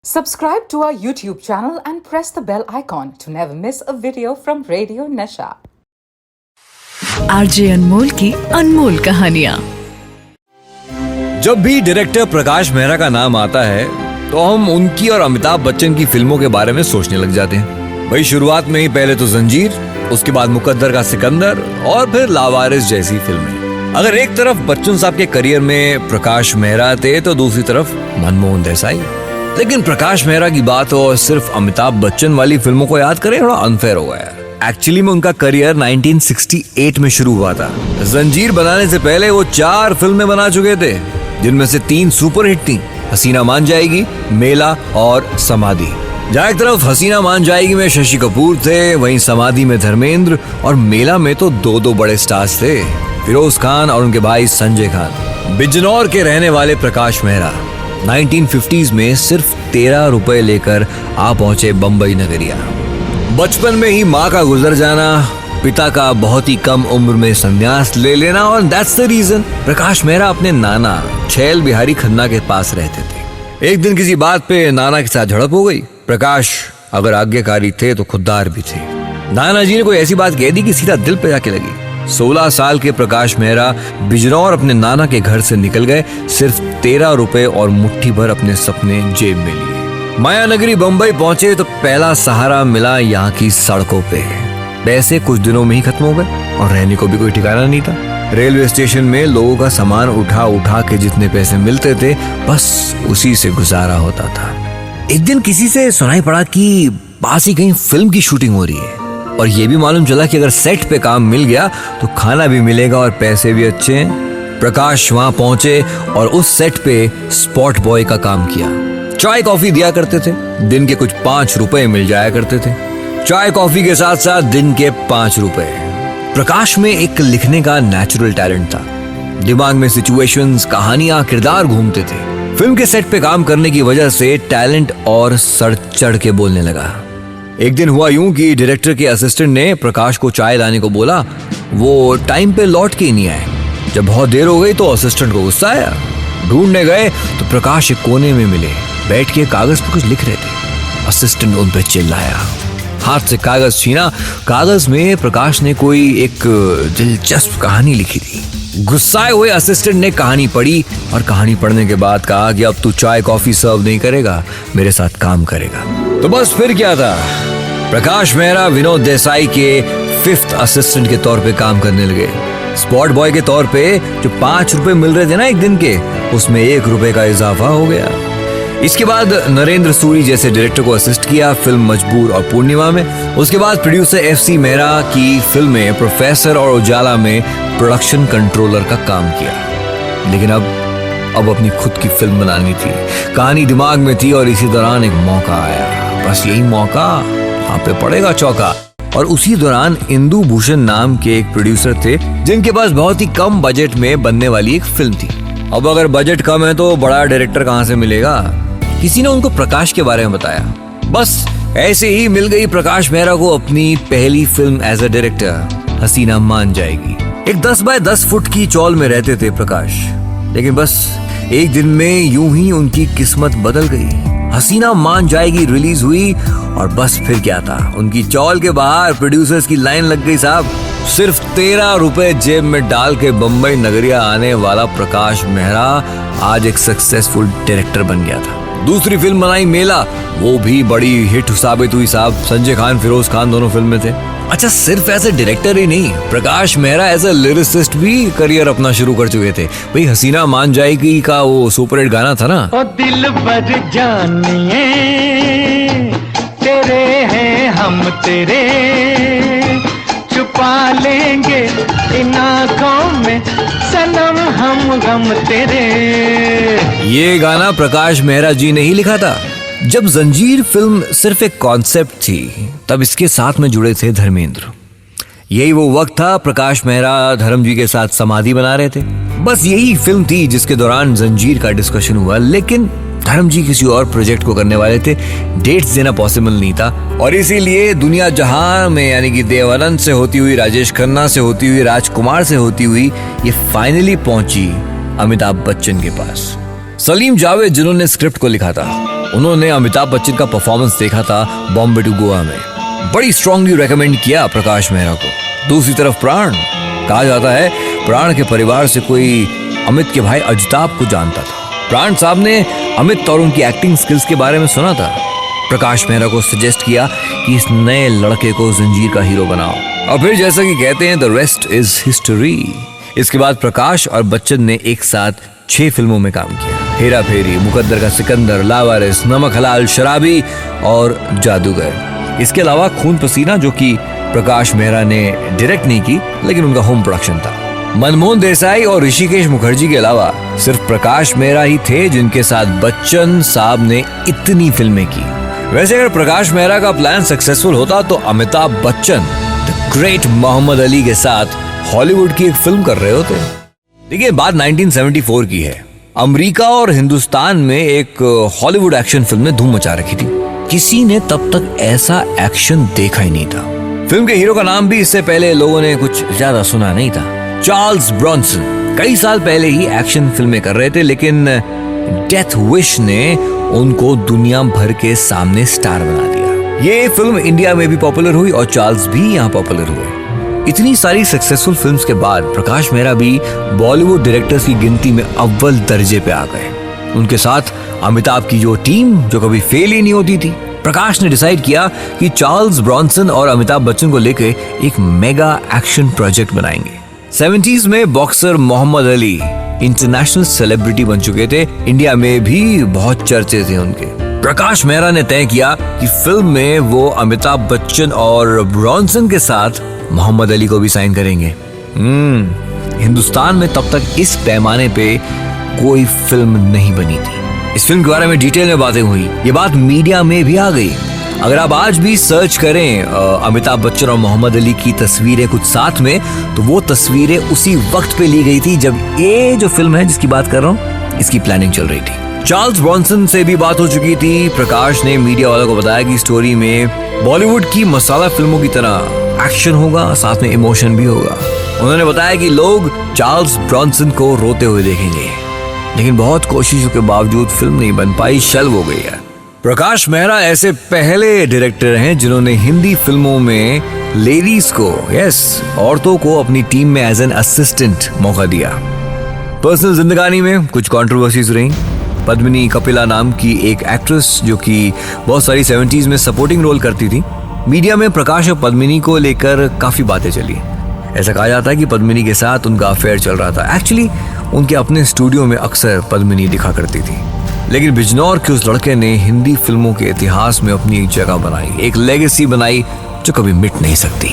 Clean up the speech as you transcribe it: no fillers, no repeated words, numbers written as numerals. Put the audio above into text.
Subscribe to our YouTube channel and press the bell icon to never miss a video from Radio Nasha. RJ Anmol की अनमोल कहानियाँ। जब भी director Prakash Mehra का नाम आता है तो हम उनकी और अमिताभ बच्चन की फिल्मों के बारे में सोचने लग जाते हैं। भाई शुरुआत में ही पहले तो जंजीर, उसके बाद मुकद्दर का सिकंदर और फिर लावारिस जैसी फिल्में। अगर एक तरफ बच्चन साहब के करियर में प्रकाश मेहरा थे तो दूसरी तरफ मनमोहन देसाई। लेकिन प्रकाश मेहरा की बात हो और सिर्फ अमिताभ बच्चन वाली फिल्मों को याद करें, थोड़ा अनफेयर होगा यार। एक्चुअली में उनका करियर 1968 में शुरू हुआ था। जंजीर बनाने से पहले वो 4 फिल्में बना चुके थे, जिनमें से 3 सुपरहिट थी, हसीना मान जाएगी, मेला और समाधि। जहाँ एक तरफ हसीना मान जाएगी में शशि कपूर थे, वहीं समाधि में धर्मेंद्र और मेला में तो 2 बड़े स्टार्स थे, फिरोज खान और उनके भाई संजय खान। बिजनौर के रहने वाले प्रकाश मेहरा 1950s में सिर्फ 13 रुपए लेकर आ पहुंचे बंबई नगरिया। बचपन में ही माँ का गुजर जाना, पिता का बहुत ही कम उम्र में संन्यास ले लेना और that's the reason Prakash Mehra अपने नाना छैल बिहारी खन्ना के पास रहते थे। एक दिन किसी बात पे नाना के साथ झड़प हो गई। प्रकाश अगर आज्ञाकारी थे तो खुददार भी थे। नाना जी ने कोई ऐसी बात कह दी कि सीधा दिल पे जाके लगी। 16 साल के प्रकाश मेहरा बिजनौर अपने नाना के घर से निकल गए, सिर्फ 13 रुपए और मुट्ठी भर अपने सपने जेब में लिए। माया नगरी बंबई पहुंचे तो पहला सहारा मिला यहाँ की सड़कों पे। पैसे कुछ दिनों में ही खत्म हो गए और रहने को भी कोई ठिकाना नहीं था। रेलवे स्टेशन में लोगों का सामान उठा उठा के जितने पैसे मिलते थे, बस उसी से गुजारा होता था। एक दिन किसी से सुनाई पड़ा कि पास ही कहीं फिल्म की शूटिंग हो रही है और ये भी मालूम चला कि अगर सेट पे काम मिल गया तो खाना भी मिलेगा और पैसे भी अच्छे हैं। प्रकाश वहां पहुंचे और उस सेट पे स्पॉट बॉय का काम किया। चाय कॉफी दिया करते थे, दिन के कुछ 5 रुपए मिल जाया करते थे। चाय कॉफी के साथ साथ दिन के 5 रुपए। प्रकाश में एक लिखने का नेचुरल टैलेंट था। दिमाग में सिचुएशंस, कहानियां, किरदार घूमते थे। फिल्म के सेट पे काम करने की वजह से टैलेंट और सर चढ़ के बोलने लगा। एक दिन हुआ यूं कि डायरेक्टर के असिस्टेंट ने प्रकाश को चाय लाने को बोला। वो टाइम पे लौट के ही नहीं आए। जब बहुत देर हो गई तो असिस्टेंट को गुस्सा आया। ढूंढने गए तो प्रकाश एक कोने में मिले, बैठ के कागज पे कुछ लिख रहे थे। असिस्टेंट उन पे चिल्लाया, हाथ से कागज छीना। कागज में प्रकाश ने कोई एक दिलचस्प कहानी लिखी थी। गुस्साए हुए असिस्टेंट ने कहानी पढ़ी और कहानी पढ़ने के बाद कहा कि अब तू चाय कॉफी सर्व नहीं करेगा, मेरे साथ काम करेगा। तो बस फिर क्या था, प्रकाश मेहरा विनोद देसाई के 5th असिस्टेंट के तौर पे काम करने लगे। स्पॉट बॉय के तौर पे जो 5 रुपए मिल रहे थे ना एक दिन के, उसमें 1 रुपए का इजाफा हो गया। इसके बाद नरेंद्र सूरी जैसे डायरेक्टर को असिस्ट किया फिल्म मजबूर और पूर्णिमा में। उसके बाद प्रोड्यूसर FC मेहरा की फिल्में प्रोफेसर और उजाला में प्रोडक्शन कंट्रोलर का काम किया। लेकिन अब अपनी खुद की फिल्म बनानी थी। कहानी दिमाग में थी और इसी दौरान एक मौका आया। बस यही मौका, यहाँ पे पड़ेगा चौका। और उसी दौरान इंदु भूषण नाम के एक प्रोड्यूसर थे, जिनके पास बहुत ही कम बजट में बनने वाली एक फिल्म थी। अब अगर बजट कम है तो बड़ा डायरेक्टर कहाँ से मिलेगा? किसी ने उनको प्रकाश के बारे में बताया। बस ऐसे ही मिल गई प्रकाश मेहरा को अपनी पहली फिल्म एज अ डायरेक्टर, हसीना मान जाएगी। एक 10 बाय 10 फुट की चौल में रहते थे प्रकाश, लेकिन बस एक दिन में यूं ही उनकी किस्मत बदल गई। हसीना मान जाएगी रिलीज हुई और बस फिर क्या था, उनकी चौल के बाहर प्रोड्यूसर्स की लाइन लग गई साहब। सिर्फ 13 रुपए जेब में डाल के बंबई नगरिया आने वाला प्रकाश मेहरा आज एक सक्सेसफुल डायरेक्टर बन गया था। दूसरी फिल्म बनाई मेला, वो भी बड़ी हिट साबित हुई साहब। संजय खान, फिरोज खान दोनों फिल्म में थे। अच्छा, सिर्फ एज ए डायरेक्टर ही नहीं, Prakash Mehra as a lyricist भी करियर अपना शुरू कर चुके थे। भाई हसीना मान जाएगी का वो सुपरहिट गाना था ना, ओ दिल भर जानिए तेरे हैं हम तेरे, छुपा लेंगे इन आँखों में सनम हम गम तेरे। ये गाना प्रकाश मेहरा जी ने ही लिखा था। जब जंजीर फिल्म सिर्फ एक कॉन्सेप्ट थी, तब इसके साथ में जुड़े थे धर्मेंद्र। यही वो वक्त था प्रकाश मेहरा धर्म जी के साथ समाधि बना रहे थे। बस यही फिल्म थी जिसके दौरान जंजीर का डिस्कशन हुआ, लेकिन धर्म जी किसी और प्रोजेक्ट को करने वाले थे। डेट्स देना पॉसिबल नहीं था और इसीलिए दुनिया जहां में यानी कि देव आनंद से होती हुई, राजेश खन्ना से होती हुई, राजकुमार से होती हुई, ये फाइनली पहुंची अमिताभ बच्चन के पास। सलीम जावेद जिन्होंने स्क्रिप्ट को लिखा था। उन्होंने अमिताभ बच्चन का परफॉर्मेंस देखा था बॉम्बे टू गोवा में। बड़ी स्ट्रांगली रेकमेंड किया प्रकाश मेहरा को। दूसरी तरफ प्राण, कहा जाता है प्राण के परिवार से कोई अमित के भाई अजताब को जानता था। प्राण साहब ने अमित और उनकी एक्टिंग स्किल्स के बारे में सुना था। प्रकाश मेहरा को सजेस्ट किया कि इस नए लड़के को जंजीर का हीरो बनाओ, और फिर जैसा कि कहते हैं द रेस्ट इज हिस्ट्री। इसके बाद प्रकाश और बच्चन ने एक साथ 6 फिल्मों में काम किया। हेरा फेरी, मुकद्दर का सिकंदर, लावारिस, नमक हलाल, शराबी और जादूगर। इसके अलावा खून पसीना, जो कि प्रकाश मेहरा ने डायरेक्ट नहीं की लेकिन उनका होम प्रोडक्शन था। मनमोहन देसाई और ऋषिकेश मुखर्जी के अलावा सिर्फ प्रकाश मेहरा ही थे जिनके साथ बच्चन साहब ने इतनी फिल्में की। वैसे अगर प्रकाश मेहरा का प्लान सक्सेसफुल होता तो अमिताभ बच्चन द ग्रेट मोहम्मद अली के साथ हॉलीवुड की एक फिल्म कर रहे होते। देखिए, बात 1974 की है। अमेरिका और हिंदुस्तान में एक हॉलीवुड एक्शन फिल्म ने धूम मचा रखी थी। किसी ने तब तक ऐसा एक्शन देखा ही नहीं था। फिल्म के हीरो का नाम भी इससे पहले लोगों ने कुछ ज्यादा सुना नहीं था, चार्ल्स ब्रॉन्सन। कई साल पहले ही एक्शन फिल्में कर रहे थे, लेकिन डेथ विश ने उनको दुनिया भर के सामने स्टार बना दिया। ये फिल्म इंडिया में भी पॉपुलर हुई और चार्ल्स भी यहाँ पॉपुलर हुए। इतनी सारी सक्सेसफुल फिल्म्स के बाद प्रकाश मेहरा भी बॉलीवुड डायरेक्टर्स की गिनती में अव्वल दर्जे पे आ गए। उनके साथ अमिताभ की जो टीम, जो कभी फेल ही नहीं होती थी। प्रकाश ने डिसाइड किया कि चार्ल्स ब्रॉन्सन और अमिताभ बच्चन को लेकर एक मेगा एक्शन प्रोजेक्ट बनाएंगे। 70s में boxer Mohammad Ali international celebrity बन चुके थे। इंडिया में भी बहुत चर्चे थे उनके। प्रकाश मेहरा ने तय किया कि फिल्म में वो अमिताभ बच्चन और ब्रॉन्सन के साथ मोहम्मद अली को भी साइन करेंगे। हिंदुस्तान में तब तक इस पैमाने पे कोई फिल्म नहीं बनी थी। इस फिल्म के बारे में डिटेल में बातें हुई। ये बात मीडिया में भी आ गई। अगर आप आज भी सर्च करें अमिताभ बच्चन और मोहम्मद अली की तस्वीरें कुछ साथ में, तो वो तस्वीरें उसी वक्त पे ली गई थी जब ये जो फिल्म है जिसकी बात कर रहा हूँ, इसकी प्लानिंग चल रही थी। चार्ल्स ब्रॉन्सन से भी बात हो चुकी थी। प्रकाश ने मीडिया वालों को बताया कि स्टोरी में बॉलीवुड की मसाला फिल्मों की तरह एक्शन होगा, साथ में इमोशन भी होगा। उन्होंने बताया कि लोग चार्ल्स ब्रॉन्सन को रोते हुए देखेंगे, लेकिन बहुत कोशिशों के बावजूद फिल्म नहीं बन पाई, शेल्व हो गई है। प्रकाश मेहरा ऐसे पहले डायरेक्टर हैं जिन्होंने हिंदी फिल्मों में लेडीज को, औरतों को अपनी टीम में एज एन असिस्टेंट मौका दिया। पर्सनल जिंदगानी में कुछ कंट्रोवर्सीज रही। पद्मिनी कपिला नाम की एक एक्ट्रेस जो कि बहुत सारी 70s में सपोर्टिंग रोल करती थी, मीडिया में प्रकाश और पद्मिनी को लेकर काफी बातें चली। ऐसा कहा जाता है कि पद्मिनी के साथ उनका अफेयर चल रहा था। एक्चुअली उनके अपने स्टूडियो में अक्सर पद्मिनी दिखा करती थी, लेकिन बिजनौर के उस लड़के ने हिंदी फिल्मों के इतिहास में अपनी एक जगह बनाई, एक लेगेसी बनाई जो कभी मिट नहीं सकती।